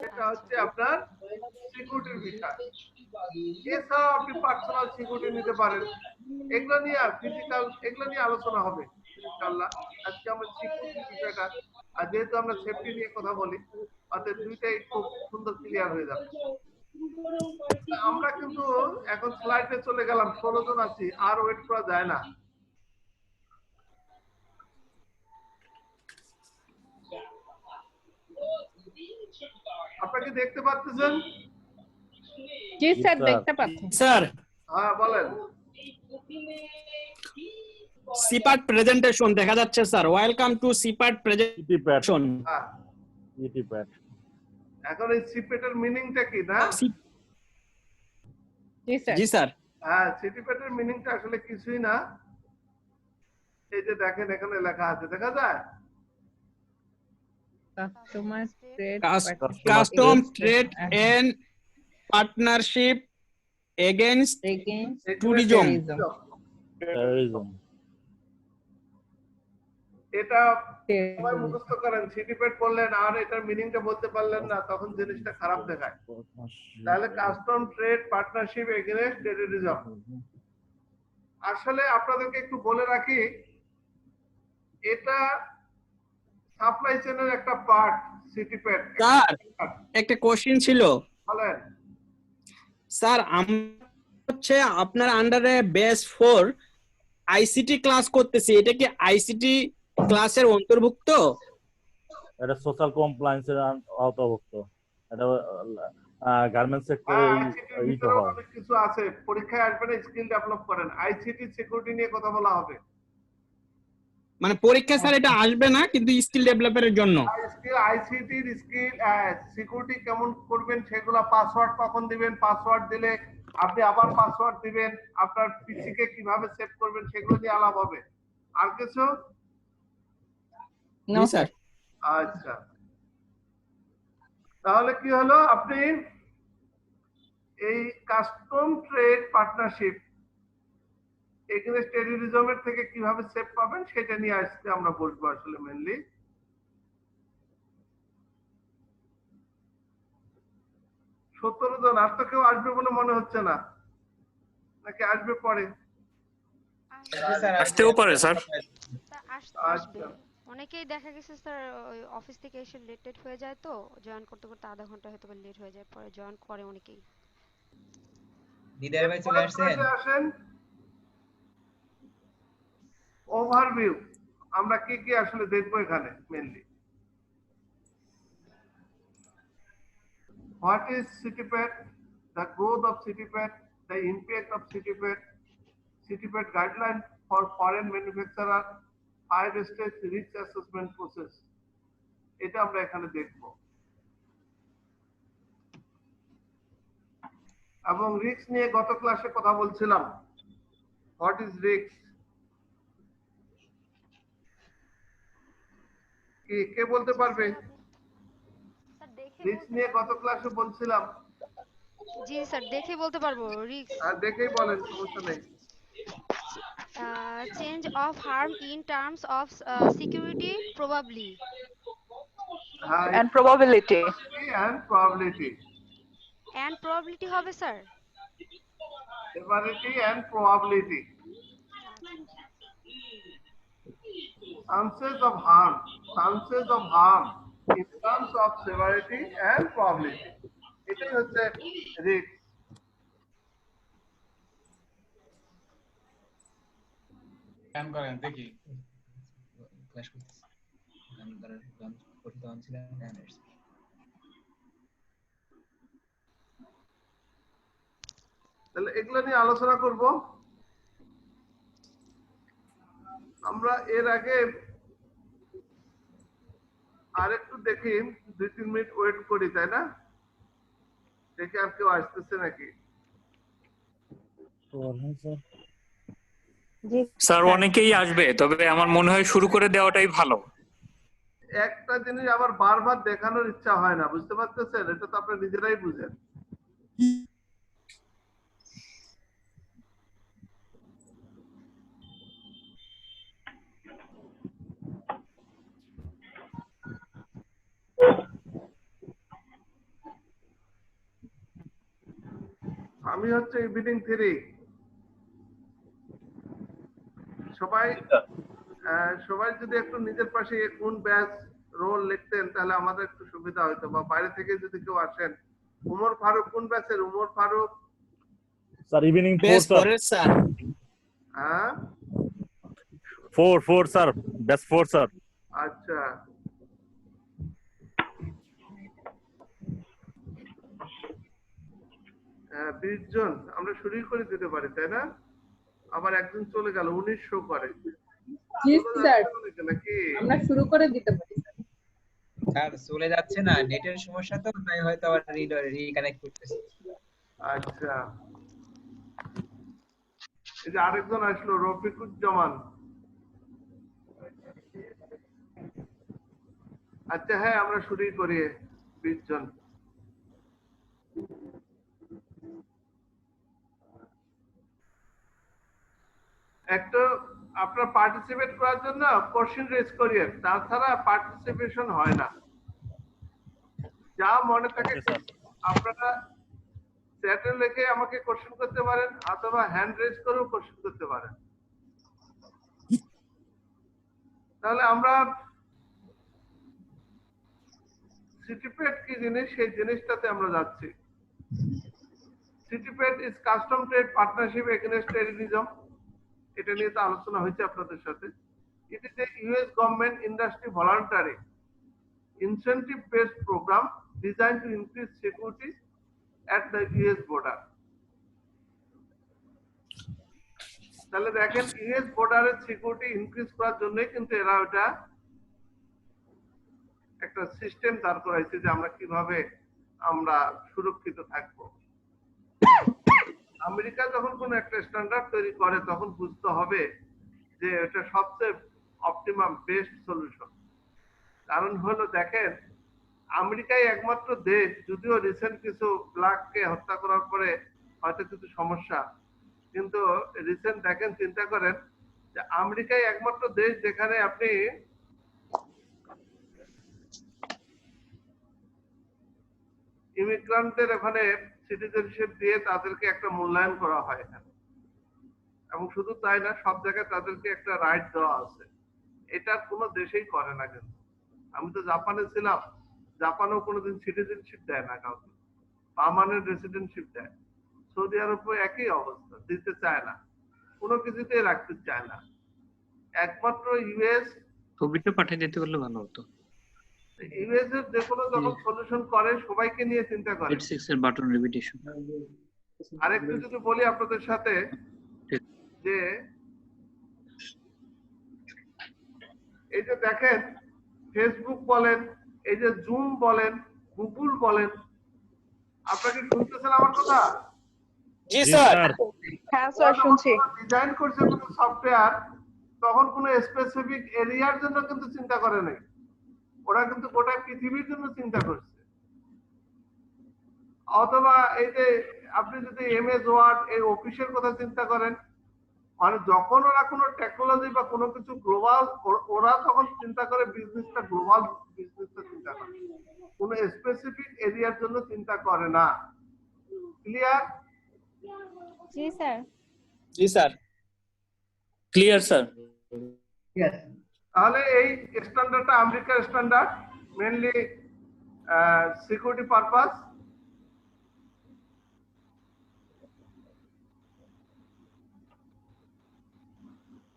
এটা হচ্ছে আপনার সিকিউরিটির বিষয়। এছাড়াও আপনি পার্সোনাল সিকিউরিটি নিতে পারেন। এগুলো নিয়ে ফিজিক্যাল এগুলো নিয়ে আলোচনা হবে ইনশাআল্লাহ। আজকে আমরা সিকিউরিটির বিষয়টা, আর যেহেতু আমরা সেফটি নিয়ে কথা বলি, অর্থাৎ দুইটাই খুব সুন্দর ক্লিয়ার হয়ে যাবে। আমরা কিন্তু এখন স্লাইডে চলে গেলাম, 16 জন আছি, আর ওয়েট করা যায় না। আপনারা কি দেখতে পাচ্ছেন? জি স্যার, দেখতে পাচ্ছি স্যার। হ্যাঁ বলেন। সিপার্ট প্রেজেন্টেশন দেখা যাচ্ছে স্যার। ওয়েলকাম টু সিপার্ট প্রেজেন্টেশন। হ্যাঁ, এখন এই সিপেটের মিনিংটা কি না? জি স্যার। হ্যাঁ, সিটিপেটের মিনিংটা আসলে কিছুই না। এই যে দেখেন এখানে লেখা আছে, দেখা যায় custom trade and partnership against tourism. এটা সবাই মুখস্থ করেন, সিটিপেট বললেন আর এটার মিনিংটা বলতে পারলেন না, তখন জিনিসটা খারাপ দেখায়। তাহলে custom trade partnership against terrorism. আসলে আপনাদেরকে একটু বলে রাখি, এটা সাপ্লাই চেনের একটা পার্ট। সিটিপেট স্যার একটা কোশ্চেন ছিল। বলেন। স্যার আমরা হচ্ছে আপনার আন্ডারে বেস 4 আইসিটি ক্লাস করতেছি, এটা কি আইসিটি ক্লাসের অন্তর্ভুক্ত? এটা সোশ্যাল কমপ্লায়েন্সের আওতাভুক্ত। এটা গার্মেন্টস সেক্টরে এইটা হয়। অনেক কিছু আছে, পরীক্ষায় আসবেন, স্কিল ডেভেলপ করেন। আইসিটি সিকিউরিটি নিয়ে কথা বলা হবে। মানে পরীক্ষা স্যার এটা আসবে না, কিন্তু স্কিল ডেভেলপের জন্য আইসিটির স্কিল সিকিউরিটি কেমন করবেন, সেগুলা পাসওয়ার্ড কখন দিবেন, পাসওয়ার্ড দিলে আপনি আবার পাসওয়ার্ড দিবেন, আপনার পিসি কে কিভাবে সেভ করবেন, সেগুলো নিয়ে আলাপ হবে। আর কিছু? জি স্যার। আচ্ছা, তাহলে কি হলো, আপনি এই কাস্টম ট্রেড পার্টনারশিপ এগেইনস্ট টেররিজমের থেকে কিভাবে সেভ পাবেন সেটা নিয়ে আজকে আমরা বলবো আসলে মেইনলি। 17 জন, আর তো কেউ আসবে বলে মনে হচ্ছে না, নাকি আসবে পরে? আসতেও পারে স্যার। আচ্ছা, অনেকেই দেখা গেছে স্যার ওই অফিস থেকে এসে লেট হয়ে যায়, তো জয়েন করতে করতে আধা ঘন্টা হয়তো লেট হয়ে যায়, পরে জয়েন করে অনেকেই। দিদার ভাই চলে আসছেন। ওভারভিউ আমরা কি কি আসলে দেখবো এখানে mainly. What is CityPet? The growth of CityPet, the impact of CityPet, CityPet guideline for foreign manufacturer, 5-stage risk assessment process. এটা আমরা এখানে দেখব। এবং রিস্ক নিয়ে গত ক্লাসে কথা বলছিলাম। What is risk? কে বলতে পারবে? রিস্ক নিয়ে গত ক্লাসে বলছিলাম। জি স্যার, দেখে বলতে পারবো রিস্ক। আর দেখেই বলেন, সমস্যা নেই। Change of harm in terms of security probably and probability. and probability. and probability হবে sir. Severity and probability. Chances of harm in terms of severity and probability. এটাই হচ্ছে রিস্ক। কাম করেন দেখি ক্লাস করতেছি। আমি গান করতে আনছিলাম গানের। তাহলে এগুলো নিয়ে আলোচনা করব আমরা। এর আগে আরেকটু দেখি, 2-3 মিনিট ওয়েট করি, তাই না? দেখি আর কেউ আসতেছে নাকি। স্যার অনেকেই আসবে, তবে আমার মনে হয় শুরু করে দেওয়াটাই ভালো। একটা জিনিস আবার বারবার দেখানোর ইচ্ছা হয় না, বুঝতে পারতেছেন? এটা তো আপনি নিজেরাই বুঝেন। আমি হচ্ছে ইভিনিং 3। সবাই সবাই যদি একটু নিজের পাশে কোন ব্যাচ রোল লিখতেন তাহলে আমাদের একটু সুবিধা হতো, বা বাইরে থেকে যদি কেউ আসেন। উমর ফারুক কোন ব্যাচের? Umar Faruk sir evening 4 base sir. 4 sir. হ্যাঁ 4 স্যার, ব্যাচ 4 স্যার। আচ্ছা, হ্যাঁ 20 জন আমরা শুরুই করে দিতে পারি, তাই না? আবার একজন চলে গেল, 1900 করে। জি স্যার, নাকি আমরা শুরু করে দিতে পারি স্যার। স্যার চলে যাচ্ছে না, নেটের সমস্যা তো, তাই হয়তো আবার রিকানেক্ট করতেছে। আচ্ছা, এই যে আরেকজন আসলো, রফিকুজ্জামান। আচ্ছা হ্যাঁ, আমরা শুরুই করি 20 জন। একটা আপনার পার্টিসিপেট করার জন্য কোশ্চেন রেজ করিয়েন, তাছাড়া পার্টিসিপেশন হয় না। যা মনে থাকে আপনারা চ্যাটে লিখে আমাকে কোশ্চেন করতে পারেন, অথবা হ্যান্ড রেজ করেও কোশ্চেন করতে পারেন। তাহলে আমরা সিটিপেট কি জিনিস, সেই জিনিসটাতে আমরা যাচ্ছি। CTPAT is custom trade partnership against terrorism. এটা নিয়ে তো আলোচনা হয়েছে আপনাদের সাথে। It is a US government industry voluntary incentive based program designed to increase security at the US border. তাহলে দেখেন ইউএস বর্ডারের সিকিউরিটি ইনক্রিজ করার জন্যই কিন্তু এরা ওটা একটা সিস্টেম দাঁড় করাইছে যে আমরা কিভাবে আমরা সুরক্ষিত থাকবো। আমেরিকা যখন কোন একটা স্ট্যান্ডার্ড তৈরি করে তখন বুঝতে হবে যে এটা সবচেয়ে অপটিমাম বেস্ট সলিউশন। কারণ হলো দেখেন, আমেরিকাই একমাত্র দেশ, যদিও রিসেন্ট কিছু ব্ল্যাককে হত্যা করার পরে হয়তো কিছু সমস্যা, কিন্তু রিসেন্ট দেখেন, চিন্তা করেন যে আমেরিকাই একমাত্র দেশ যেখানে আপনি ইমিগ্রান্টদের এখানে সিটিজেনশিপ দিয়ে তাদেরকে একটা মূল্যায়ন করা হয় এখানে, এবং শুধু তাই না, সব জায়গায় তাদেরকে একটা রাইট দেওয়া আছে। এটা কোনো দেশেই করে না। কিন্তু আমি তো জাপানে ছিলাম, জাপানেও কোনোদিন সিটিজেনশিপ দেয় না কাউকে, পার্মানেন্ট রেসিডেন্টশিপ দেয়। সৌদি আরবে একই অবস্থা, দিতে চায় না, কোনো কিছুতেই রাখতে চায় না। একমাত্র ইউএস, ছবিটা পাঠিয়ে দিতে পারলে ভালো হতো। ইউএস এর যে কোনো যখন সলিউশন করে সবাইকে নিয়ে চিন্তা করে। 86 এর বাটন রিপিটেশন। আরেকটু যদি বলি আপনাদের সাথে, যে এই যে দেখেন ফেসবুক বলেন, এই যে জুম বলেন, গুগল বলেন, আপনাকে শুনতেছেন আমার কথা? জি স্যার। হ্যাঁ স্যার, শুনছি। ডিজাইন করছে কোনো সফটওয়্যার, তখন কোনো স্পেসিফিক এরিয়ার জন্য কিন্তু চিন্তা করে নাই, ওরা কিন্তু গোটা পৃথিবীর জন্য চিন্তা করছে। অথবা এই যে আপনি যদি এমএস ওয়ার্ড, এই অফিসের কথা চিন্তা করেন, মানে যখন ওরা কোনো টেকনোলজি বা কোনো কিছু গ্লোবাল, ওরা তখন চিন্তা করে বিজনেসটা গ্লোবাল, বিজনেসটা চিন্তা করে, কোনো স্পেসিফিক এরিয়ার জন্য চিন্তা করে না। ক্লিয়ার? জি স্যার। জি স্যার। Clear sir. তাহলে এই স্ট্যান্ডার্ডটা আমেরিকার স্ট্যান্ডার্ড, মেইনলি সিকিউরিটি পারপাস।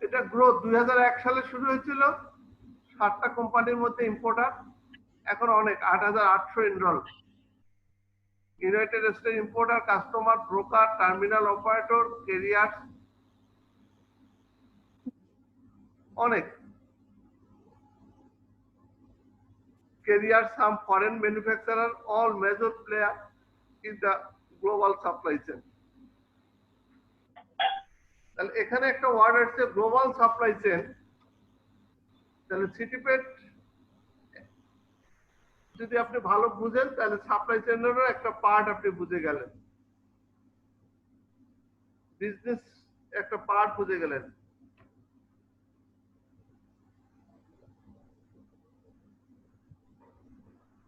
এটা গ্রোথ 2001 সালে শুরু হয়েছিল, 7টা কোম্পানির মধ্যে ইম্পোর্টার, এখন অনেক 8800 enroll. United state importer, customer, broker, terminal operator, carrier, অনেক carriers, some foreign manufacturer, all major player in the global supply chain. তাহলে এখানে একটা ওয়ার্ড আছে গ্লোবাল সাপ্লাই চেইন। তাহলে সিটিপেট যদি আপনি ভালো বুঝেন তাহলে সাপ্লাই চেইনেরও একটা পার্ট আপনি বুঝে গেলেন, বিজনেস একটা পার্ট বুঝে গেলেন।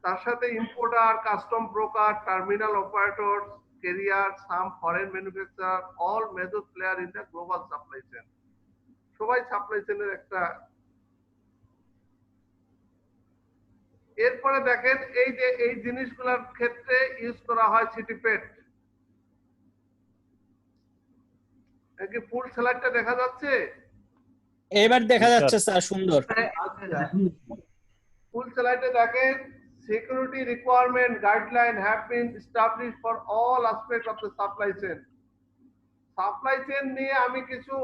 তার সাথে importer, custom broker, terminal operator, carrier, some foreign manufacturer, all major player in the global supply chain. সবাই সাপ্লাই চেইনের একটা। এরপরে দেখেন এই যে এই জিনিসগুলোর ক্ষেত্রে ইউজ করা হয় সিটিপেট। কি ফুল স্লাইডটা দেখা যাচ্ছে? এবার দেখা Yes, sir. যাচ্ছে স্যার, সুন্দর। ফুল স্লাইডে দেখেন security requirement guideline have been established for all aspects of the supply chain. Supply chain নিয়ে আমি কিছু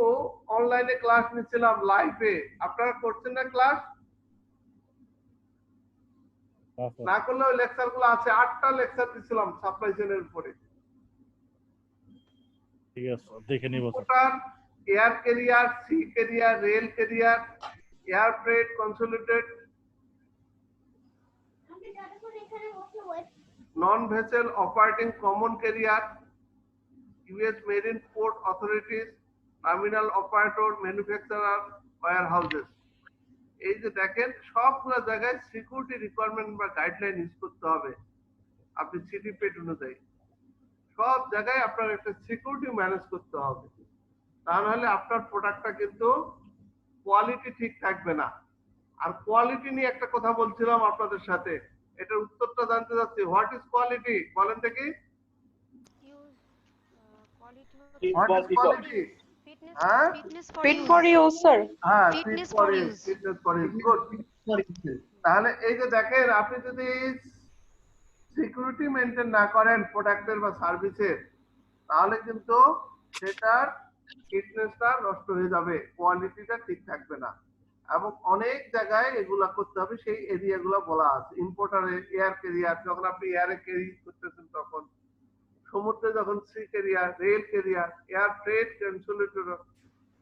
অনলাইনে ক্লাস নিছিলাম লাইভে। আপনারা করছেন না ক্লাস? হ্যাঁ, স্যার। না করলে ওই লেকচারগুলো আছে, 8টা লেকচার দিছিলাম সাপ্লাই চেইনের উপরে। ঠিক আছে স্যার, দেখে নিব sir. Importer, air carrier, sea carrier, rail carrier, air freight, consolidated, non-vessel operating common carrier, US Marine Port Authorities, terminal operator, manufacturer, warehouses. এই যে দেখেন সবগুলো জায়গায় সিকিউরিটি রিকোয়ারমেন্ট বা গাইডলাইন ইউজ করতে হবে আপনি সিটিপেট অনুযায়ী। সব জায়গায় আপনার একটা সিকিউরিটি ম্যানেজ করতে হবে, তা নাহলে আপনার প্রোডাক্টটা কিন্তু কোয়ালিটি ঠিক থাকবে না। আর কোয়ালিটি নিয়ে একটা কথা বলছিলাম আপনাদের সাথে, এটার উত্তরটা জানতে চাচ্ছি। হোয়াট ইজ কোয়ালিটি বলেন দেখি? What is quality? হ্যাঁ, Fit for use, sir. হ্যাঁ, Fitness for use. Fitness for use, good. তাহলে এই যে দেখেন আপনি যদি সিকিউরিটি মেনটেন না করেন প্রোডাক্টের বা সার্ভিসের, তাহলে কিন্তু সেটার ফিটনেসটা নষ্ট হয়ে যাবে, কোয়ালিটিটা ঠিক থাকবে না। এবং অনেক জায়গায় এগুলা করতে হবে, সেই এরিয়াগুলো বলা আছে। ইম্পোর্টারে এয়ার ক্যারিয়ার, যখন আপনি এয়ারে ক্যারি করতেছেন তখন, সমুদ্রে যখন sea carrier, rail carrier, air freight, consolidator,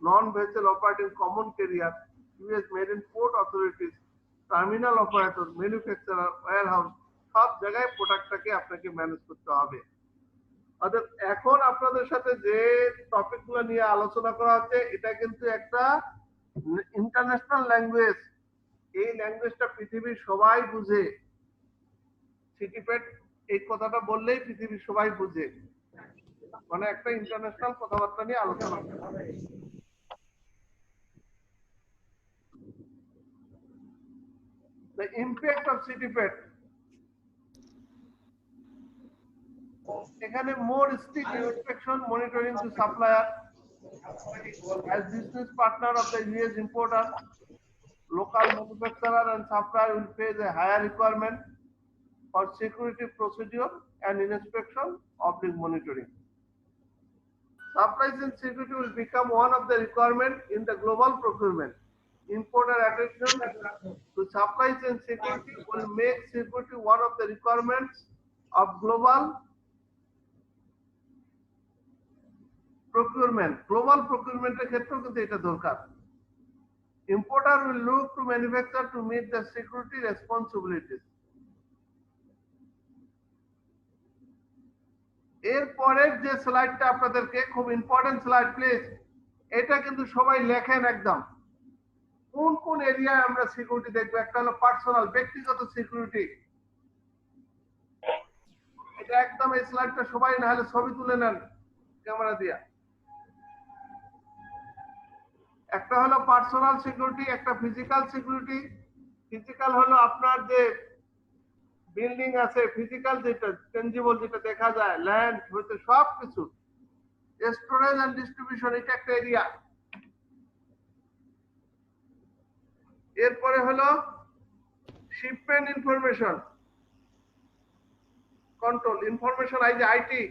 non vessel operating common carrier, US marine port authorities, terminal operator, manufacturer, warehouse, সব জায়গায় প্রোডাক্টটাকে আপনাকে ম্যানেজ করতে হবে। অর্থাৎ এখন আপনাদের সাথে যে টপিকগুলো নিয়ে আলোচনা করা হচ্ছে এটা কিন্তু একটা ইন্টারন্যাশনাল ল্যাঙ্গুয়েজ। এই ল্যাঙ্গুয়েজটা পৃথিবীর সবাই বুঝে। সিটিপেট এই কথাটা বললেই পৃথিবীর সবাই বুঝে, মানে একটা ইন্টারন্যাশনাল কথাবার্তা নিয়ে আলোচনা করা হবে। The impact of CityPet. এখানে more strict inspection monitoring to supplier as business partner of the US importer, local manufacturer and supplier will face a higher requirement for security procedure and inspection of the monitoring. Supply chain security will become one of the requirements in the global procurement. Importer attention to supply chain security will make security one of the requirements of global procurement. Global procurement এর ক্ষেত্রেও কিন্তু এটা দরকার। Importer will look to manufacturer to meet the security responsibilities. এরপরের যে স্লাইডটা আপনাদেরকে, খুব important slide please, এটা কিন্তু সবাই লেখেন একদম। কোন কোন এরিয়ায় আমরা সিকিউরিটি দেখবো? একটা হলো পার্সোনাল, ব্যক্তিগত সিকিউরিটি। এটা একদম এই স্লাইডটা সবাই না হলে ছবি তুলে নেন ক্যামেরা দিয়া। একটা হলো পার্সোনাল সিকিউরিটি, একটা ফিজিক্যাল সিকিউরিটি। ফিজিক্যাল হলো আপনার যে বিল্ডিং আছে, ফিজিক্যাল যেটা টেনজিবল, যেটা দেখা যায়, ল্যান্ড হইতে সবকিছু, স্টোরেজ এন্ড ডিস্ট্রিবিউশন, এটা একটা এরিয়া। এরপরে হলো শিপমেন্ট ইনফরমেশন কন্ট্রোল, ইনফরমেশন এই যে আইটি,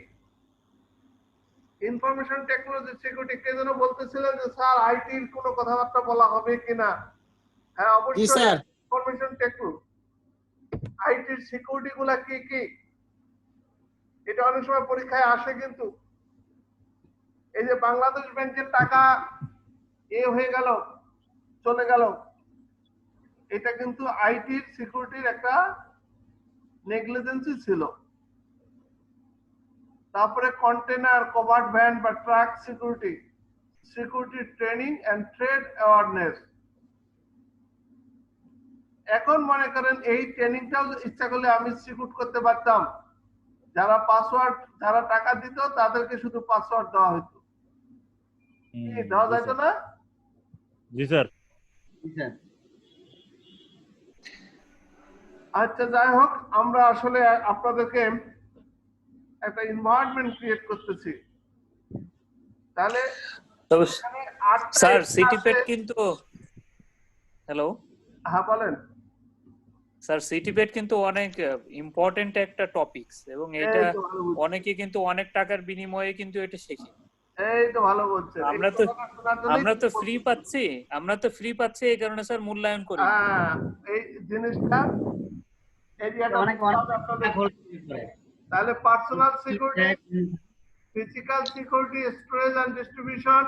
ইনফরমেশন টেকনোলজি সিকিউরিটি। কে যেন বলতেছিলেন যে স্যার আইটির কোনো কথাবার্তা বলা হবে কিনা? হ্যাঁ অবশ্যই, স্যার। ইনফরমেশন টেকনোলজি, আইটির সিকিউরিটি গুলা কি কি, এটা অনেক সময় পরীক্ষায় আসে। কিন্তু এই যে বাংলাদেশ ব্যাংকের টাকা হয়ে গেল, চলে গেল, এটা কিন্তু আইটির সিকিউরিটির একটা নেগলিজেন্সি ছিল। তারপরে কন্টেনার, কভার্ড ভ্যান বা truck security, security training and trade awareness. এখন মনে করেন এই ট্রেনিংটাও ইচ্ছা করলে আমি সিকিউর করতে পারতাম, যারা পাসওয়ার্ড, যারা টাকা দিত তাদেরকে শুধু পাসওয়ার্ড দেওয়া হতো, কি দেওয়া যাইতো না? জি স্যার। আচ্ছা, যাই হোক, আমরা আসলে আপনাদেরকে একটা এনভায়রনমেন্ট ক্রিয়েট করতেছি। তাহলে তবে এখানে 8টা স্যার area সিটিপেট আছে। কিন্তু, হ্যালো হ্যাঁ বলেন। স্যার, সিটিপেট কিন্তু অনেক ইম্পর্টেন্ট একটা টপিকস, এবং এটা এই তো ভালো বলছেন, অনেকে কিন্তু অনেক টাকার বিনিময়ে কিন্তু এটা শেখে। এই তো ভালো বলছেন। এই আমরা তো কথাটা শোনার জন্যই আমরা তো ফ্রি বলতেছি। পাচ্ছি, এই কারণে স্যার মূল্যায়ন করি। হ্যাঁ, এই জিনিসটা এরিয়াটা আপনাদের। তাহলে personal security, physical security, storage and distribution,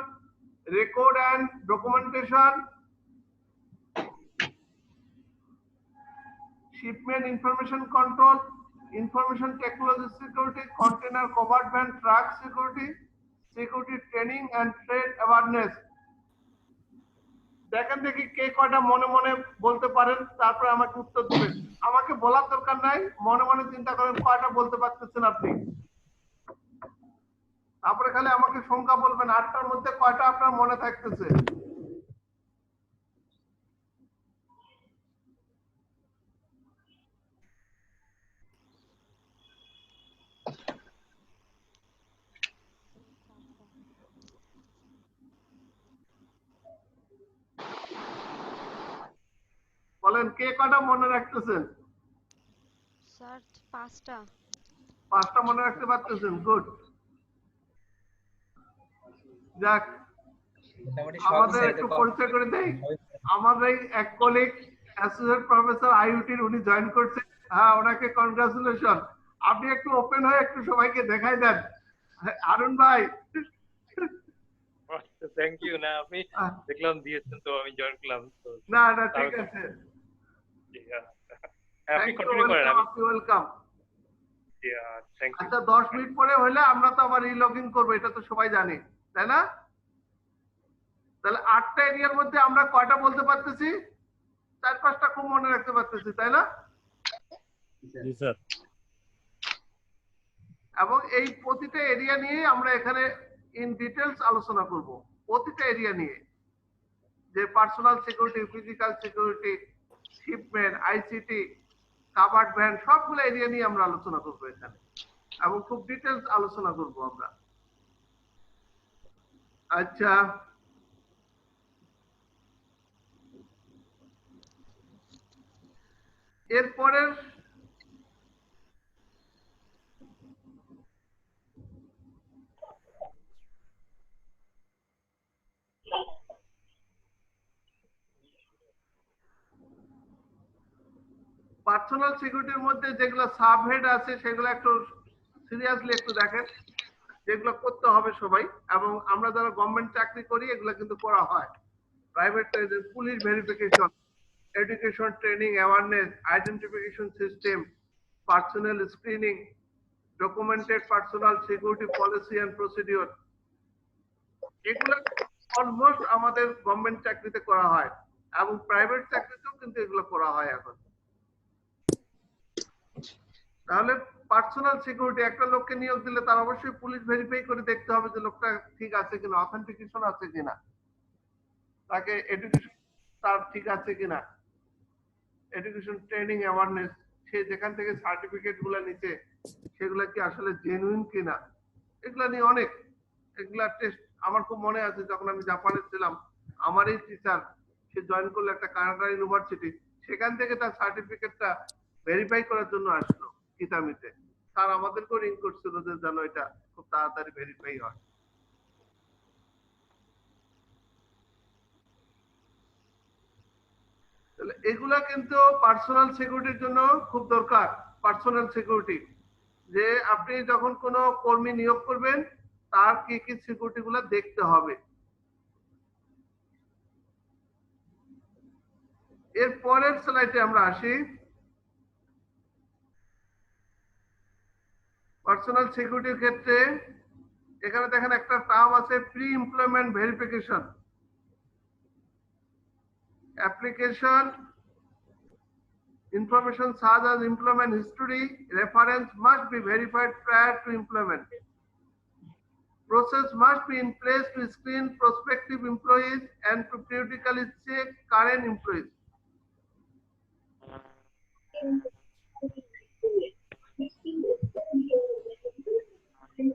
record and documentation, shipment information control, information technology security, container covered van truck security, security training and trade awareness. দেখেন দেখি কে কয়টা মনে মনে বলতে পারেন, তারপরে আমাকে উত্তর দিবেন। আমাকে বলার দরকার নাই, মনে মনে চিন্তা করেন কয়টা বলতে পারতেছেন আপনি। তারপরে খালি আমাকে সংখ্যা বলবেন, 8টার মধ্যে কয়টা আপনার মনে থাকতেছে। বলেন কে কয়টা মনে রাখতেছেন? স্যার 5টা। 5টা মনে রাখতে পারতেছেন, গুড। যাক, মোটামুটি সবই আমাদের স্যার একটু পরিচয় করে দেই। আমাদের এই এক কলিগ অ্যাসোসিয়েট প্রফেসর আইইউটির, উনি জয়েন করছেন। হ্যাঁ, ওনাকে কনগ্রাচুলেশন। আপনি একটু ওপেন হয়ে একটু সবাইকে দেখাই দেন। আরুণ ভাই, থ্যাংক ইউ। না আপনি আহ, দেখলাম দিয়েছেন তো আমি জয়েন করলাম তো। না না ঠিক আছে, আপনি থ্যাংক ইউ, কন্টিনিউ করেন। আমি আপনি ওয়েলকাম। Thank you. আচ্ছা, 10 মিনিট পরে হলে আমরা তো আবার রিলগ ইন করবো, এটা তো সবাই জানে, তাই না? তাহলে 8টা এরিয়ার মধ্যে আমরা কয়টা বলতে পারতেছি? 4-5টা খুব মনে রাখতে পারতেছি, তাই না? জি স্যার। এবং এই প্রতিটা এরিয়া নিয়ে আমরা এখানে ইন ডিটেলস আলোচনা করব, প্রতিটা এরিয়া নিয়ে, যে personal security, physical security, shipment, ICT, covered van, সবগুলো এরিয়া নিয়ে আমরা আলোচনা করব এখানে, এবং খুব ডিটেলস আলোচনা করব আমরা। আচ্ছা, এরপরের পার্সোনাল সিকিউরিটির মধ্যে যেগুলো সাবহেড আছে সেগুলো একটু সিরিয়াসলি একটু দেখেন, যেগুলো করতে হবে সবাই। এবং আমরা যারা গভর্নমেন্ট চাকরি করি এগুলো কিন্তু করা হয়। Private police verification, education training awareness, identification system, personnel screening, documented personal security policy and procedure, এগুলো অলমোস্ট আমাদের গভর্নমেন্ট চাকরিতে করা হয়, এবং প্রাইভেট চাকরিতেও কিন্তু এগুলো করা হয় এখন। তাহলে পার্সোনাল সিকিউরিটি, একটা লোককে নিয়োগ দিলে তার অবশ্যই পুলিশ ভেরিফাই করে দেখতে হবে যে লোকটা ঠিক আছে কিনা, অথেন্টিকেশন আছে কিনা, তাকে এডুকেশন তার ঠিক আছে কিনা, এডুকেশন ট্রেনিং অ্যাওয়ারনেস, সে যেখান থেকে সার্টিফিকেট গুলা নিচ্ছে সেগুলা কি আসলে জেনুইন কিনা, এগুলা নিয়ে অনেক, এগুলা টেস্ট। আমার খুব মনে আছে যখন আমি জাপানে ছিলাম, আমার এই টিচার, সে জয়েন করলো একটা কানাডা ইউনিভার্সিটি, সেখান থেকে তার সার্টিফিকেটটা ভেরিফাই করার জন্য আসলো কিতামিতে। স্যার আমাদেরকেও রিং করছিল যে যেন এটা খুব তাড়াতাড়ি ভেরিফাই হয়। তাহলে এগুলা কিন্তু পার্সোনাল সিকিউরিটির জন্য খুব দরকার। পার্সোনাল সিকিউরিটি, যে আপনি যখন কোনো কর্মী নিয়োগ করবেন তার কি কি সিকিউরিটি গুলা দেখতে হবে। এর পরের স্লাইডে আমরা আসি। পার্সোনাল সিকিউরিটির ক্ষেত্রে এখানে দেখেন একটা টার্ম আছে, pre employment verification, application Information such as employment history reference must be verified prior to employment. Process must be in place to screen prospective employees and to periodically check current employees.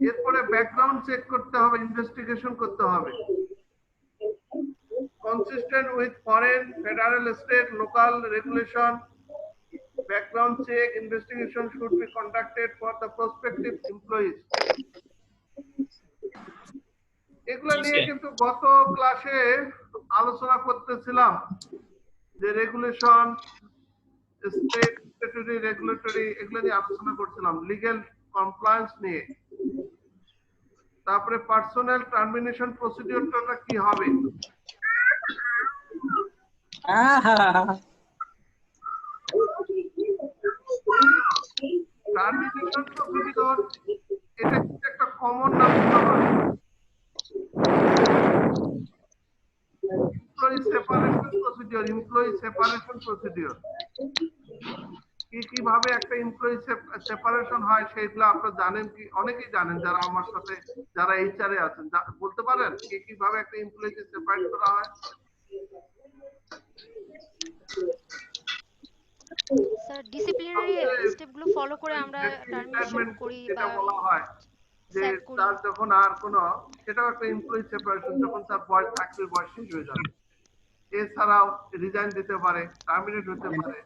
এরপরে background check করতে হবে, investigation করতে হবে। Consistent with foreign, federal, state, local regulation, background check investigation should be conducted for the prospective employees. এগুলো নিয়ে কিন্তু গত ক্লাসে আলোচনা করতেছিলাম যে রেগুলেশন, স্টেট স্ট্যাটুটরি, রেগুলেটরি, এগুলো নিয়ে আলোচনা করছিলাম, লিগ্যাল কমপ্লায়েন্স নিয়ে। তারপরে পার্সোনাল টার্মিনেশন প্রসিডিউরটা কি হবে, টার্মিনেশন প্রসিডিউর এটা কিন্তু একটা কমন নাম। এমপ্লয়ি সেপারেশন প্রসিডিউর কিভাবে একটা এমপ্লয়ি সেপারেশন হয় সেগুলো আপনারা জানেন কি? অনেকেই জানেন যারা আমার সাথে, যারা এইচআরে আছেন, বলতে পারেন কিভাবে একটা এমপ্লয়িকে সেপারেট করা হয়? স্যার ডিসিপ্লিনারি স্টেপগুলো ফলো করে আমরা টার্মিনেশন করি বা বলা হয় যে তার যখন আর কোনো, সেটাও একটা এমপ্লয়ি সেপারেশন, যখন তার বয়স, চাকরির বয়স শেষ হয়ে যাবে। এছাড়াও রিজাইন দিতে পারে, টার্মিনেট হতে পারে,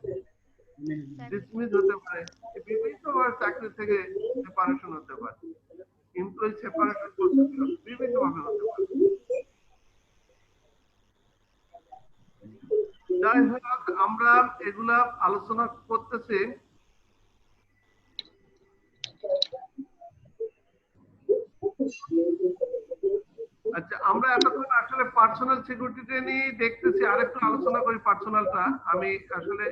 ডিসমিস হতে পারে, বিভিন্ন চাকরি থেকে সেপারেশন হতে পারে। এমপ্লয়ি সেপারেশন প্রসিডিউর বিভিন্ন ভাবে হতে পারে। যাই হোক, আমরা এগুলা আলোচনা করতেছি। আচ্ছা, আমরা এতক্ষণ আসলে পার্সোনাল সিকিউরিটি নিয়ে দেখতেছি, আরেকটু আলোচনা করি পার্সোনালটা। আমি আসলে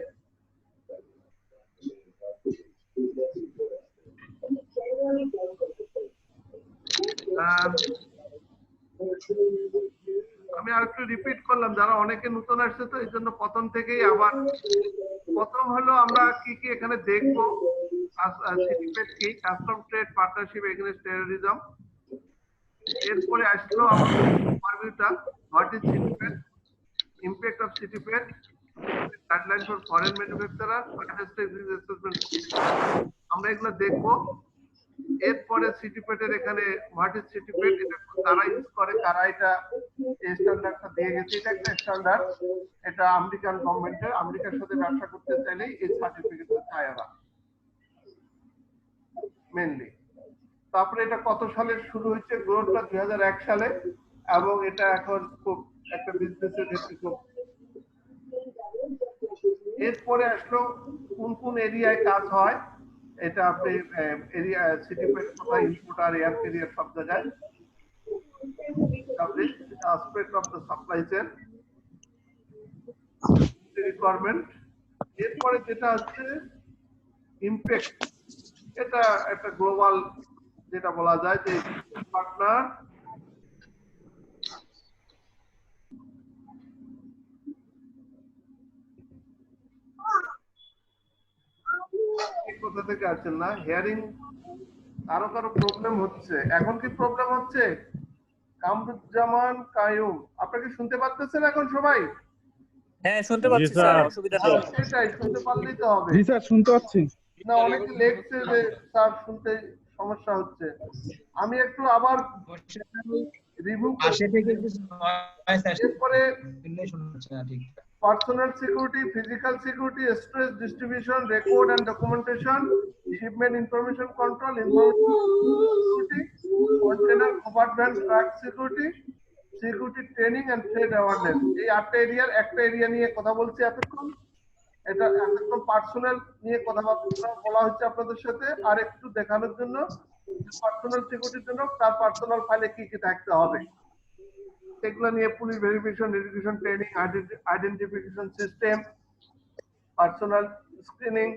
আরেকটু রিপিট করলাম, যারা অনেকে নতুন আসছে তো এই জন্য প্রথম থেকেই আবার। প্রথম হলো আমরা কি কি এখানে দেখবো, সিটিপেট কি, custom trade partnership against terrorism. এরপরে আসলো আমাদের ওভারভিউটা, what is CTPAT, impact of CTPAT, guideline for foreign manufacturer, আমরা এগুলো দেখবো। এরপরে সিটিপেটের এখানে হোয়াট ইজ সিটিপেট, এটা কারা ইউজ করে, কারা এটা স্ট্যান্ডার্ডটা দিয়ে গেছে। এটা একটা স্ট্যান্ডার্ড, এটা আমেরিকান গভর্নমেন্টের, আমেরিকার সাথে ব্যবসা করতে চাইলে এই সার্টিফিকেটটা চায় ওরা মেইনলি। তারপরে এটা কত সালে শুরু হয়েছে, গ্রোথটা 2001 সালে, এবং এটা এখন খুব একটা বিজনেসের ক্ষেত্রে খুব। এরপরে আসলো কোন কোন এরিয়ায় কাজ হয়, এটা আপনি এরিয়া সিটিপেট কোথায় ইম্পোর্টার, এয়ার ক্যারিয়ার সব জায়গায়। aspect of the supply chain requirement। এরপরে যেটা হচ্ছে ইমপ্যাক্ট, এটা একটা গ্লোবাল, যেটা বলা যায় যে পার্টনার কোথা থেকে আসছেন না, হিয়ারিং কারো কারো প্রবলেম হচ্ছে। এখন কি প্রবলেম হচ্ছে? কামরুজ্জামান কায়ুম, আপনাকে শুনতে পাচ্ছেন এখন সবাই? হ্যাঁ শুনতে পাচ্ছি স্যার, অসুবিধা নেই। সেটাই, শুনতে পারলেই তো হবে। জি স্যার শুনতে পাচ্ছি। না, অনেকে লেখছে যে স্যার শুনতে সমস্যা হচ্ছে। আমি একটু আবার রিভিউ এরপরে personal security, physical security, storage, distribution, record and documentation, shipment information control, information security, container government, truck security, security training and trade awareness. এই 8টা এরিয়ার একটা এরিয়া নিয়ে কথা বলছি এতক্ষণ। এটা একদম পার্সোনাল নিয়ে কথাবার্তা বলা হচ্ছে আপনাদের সাথে, আর একটু দেখানোর জন্য পার্সোনাল সিকিউরিটির জন্য তার পার্সোনাল ফাইলে কি কি থাকতে হবে সেগুলো নিয়ে, police verification, education, training, identification system, personal screening.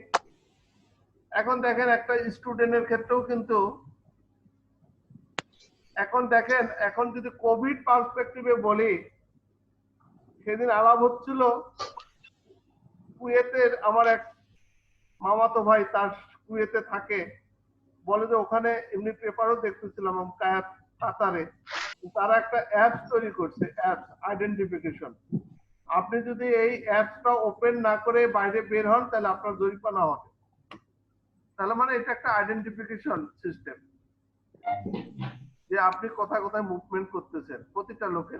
এখন দেখেন একটা স্টুডেন্টের ক্ষেত্রেও কিন্তু, এখন দেখেন, এখন যদি কোভিড পার্সপেক্টিভে বলি, সেদিন আলাপ হচ্ছিল কুয়েতের আমার এক মামাতো ভাই তার কুয়েতে থাকে, বলে যে ওখানে এমনি পেপারও দেখতেছিলাম কাতারে, তারা একটা অ্যাপস তৈরি করছে, অ্যাপস আইডেন্টিফিকেশন। আপনি যদি এই অ্যাপসটা ওপেন না করে বাইরে বের হন তাহলে আপনার জরিমানা হবে। তাহলে মানে এটা একটা আইডেন্টিফিকেশন সিস্টেম, যে আপনি কোথায় কোথায় মুভমেন্ট করতেছেন প্রতিটা লোকের।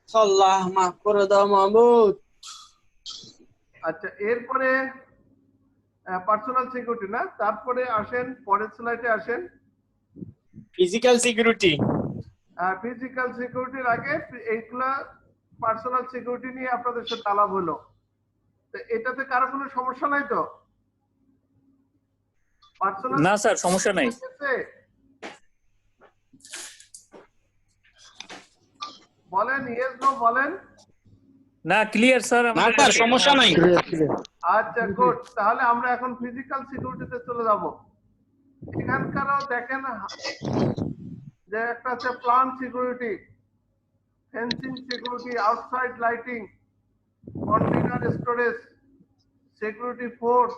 আল্লাহ মাফ করে দাও মাহমুদ। আচ্ছা, এরপরে পার্সোনাল সিকিউরিটি না, তারপরে আসেন পরের স্লাইডে আসেন ফিজিক্যাল সিকিউরিটি। ফিজিক্যাল সিকিউরিটির আগে এইগুলা পার্সোনাল সিকিউরিটি নিয়ে আপনাদের সাথে আলাপ হলো। তো এটাতে কারো কোনো সমস্যা নাই তো? পার্সোনাল না স্যার, সমস্যা নাই। বলেন ইয়েস নো বলেন। না, ক্লিয়ার স্যার। না স্যার, সমস্যা নাই। আচ্ছা গুড, তাহলে আমরা এখন ফিজিক্যাল সিকিউরিটিতে চলে যাব। এখানকারও দেখেন যে একটা আছে plant security, fencing security, outside lighting, container storage, security force,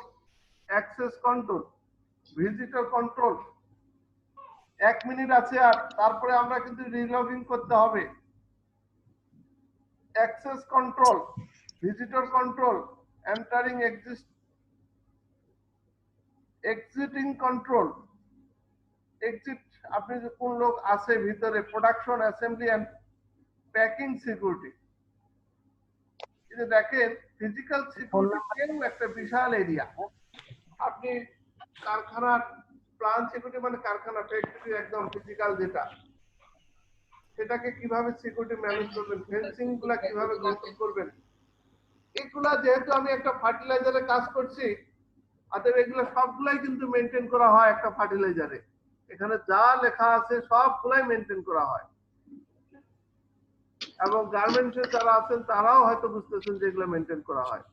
access control, visitor control. 1 minute আছে আর তারপরে আমরা কিন্তু রিলগিং করতে হবে। Access control, visitor control, entering exiting control, exit আপনি যে কোন লোক আছে ভিতরে, production, assembly and packing security. এই যে দেখেন ফিজিক্যাল সিকিউরিটি একটা বিশাল এরিয়া। আপনি কারখানার প্লান্ট সিকিউরিটি মানে কারখানা, ফ্যাক্টরি একদম ফিজিক্যাল যেটা, সেটাকে কিভাবে সিকিউরিটি ম্যানেজ করবেন, ফেন্সিং গুলা কিভাবে কন্ট্রোল করবেন, এগুলা যেহেতু আমি একটা ফার্টিলাইজারে কাজ করছি, অতএব এগুলো সবগুলাই কিন্তু মেনটেন করা হয় একটা ফার্টিলাইজারে। এখানে যা লেখা আছে সবগুলাই মেনটেন করা হয়, এবং গার্মেন্টসে যারা আছেন তারাও হয়তো বুঝতেছেন যে এগুলো মেনটেন করা হয়।